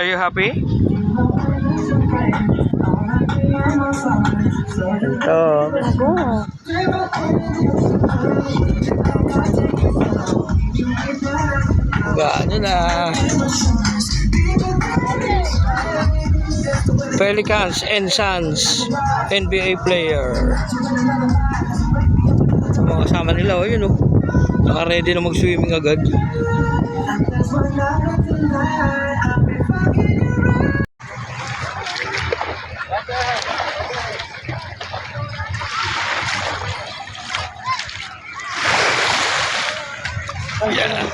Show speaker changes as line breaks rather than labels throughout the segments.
Are you happy? Ito. Ano na? Pelicans and Suns NBA player. Mga kasama nila, oh, yun, oh. Naka-ready na mag-swimming agad. Yeah.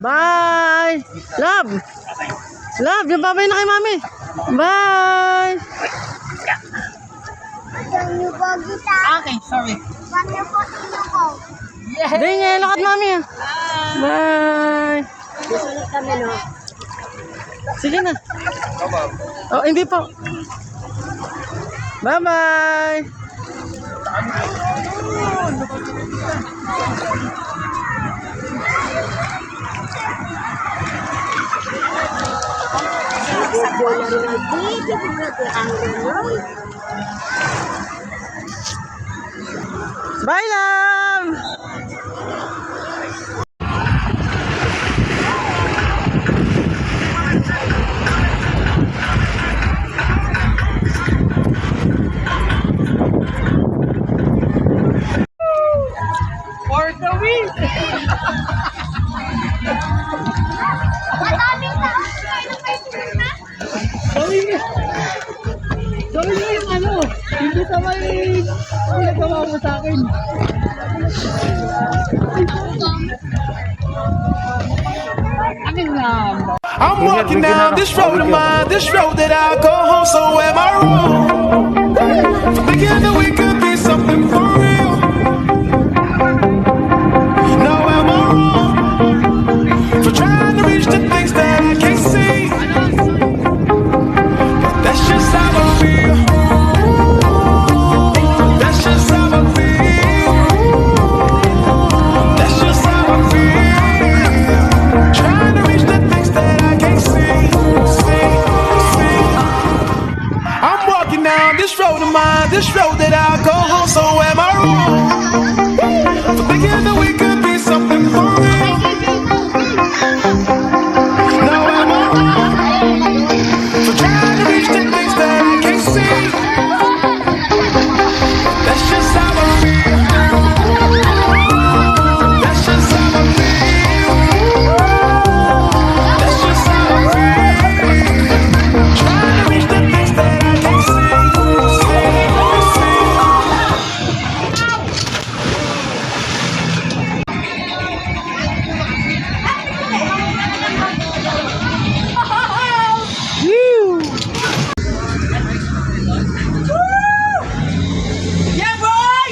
Bye! Love! Love, yung babay na kay mami. Bye!
Okay, sorry.
Hindi nga, lakad mami. Bye! Sige na. Oh, hindi po. Bye-bye! Bye, love!
For the win!
Gawin mo yung ano, hindi sa may pinagawa mo sa akin. Akin lang.
I'm walking down this road of mine, this road that I go home, so am I wrong? Thinking that we could be something for real. No, am I wrong? For trying to reach the things that I can't see. That's just how I feel. That's just how I feel. That's just how I feel. Trying to reach the things that I can't see. I'm walking down this road of mine, this road that I go home, so am I wrong? For thinking that we could be something for real. No, am I wrong? For trying to reach the things that I can't see. That's just how I feel. That's just how I feel. That's just how I feel. Trying to reach the things that I can't see.
Yeah, boy!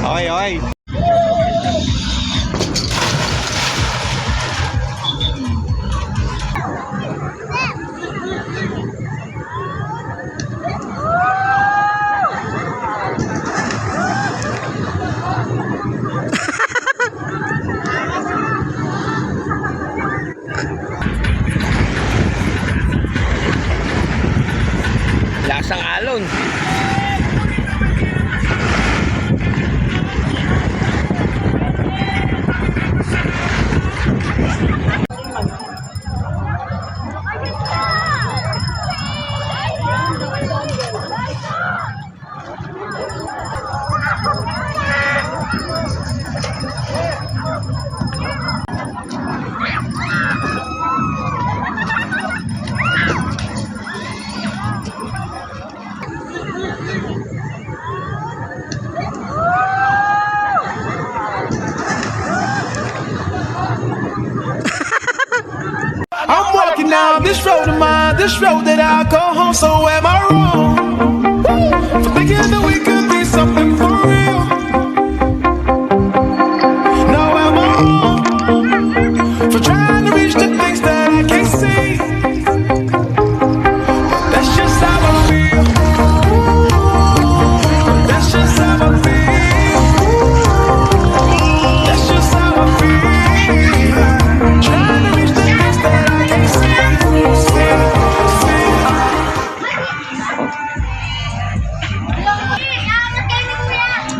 Okay, okay. Lasang alon.
Walking down this road of mine, this road that I go home, so am I wrong? For thinking that we could be something for real. No, am I wrong? For trying to reach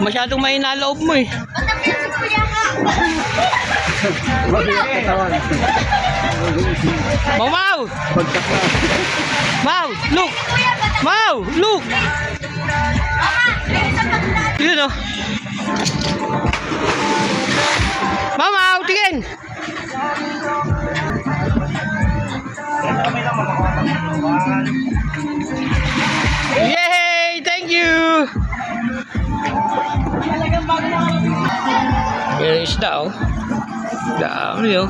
Masyadong mahina loob mo eh. Mau! Mau! Look! Mau! Look! Yun o. Mau! Tingin! Yay! Thank you! Yan yung isda oh. Dami oh.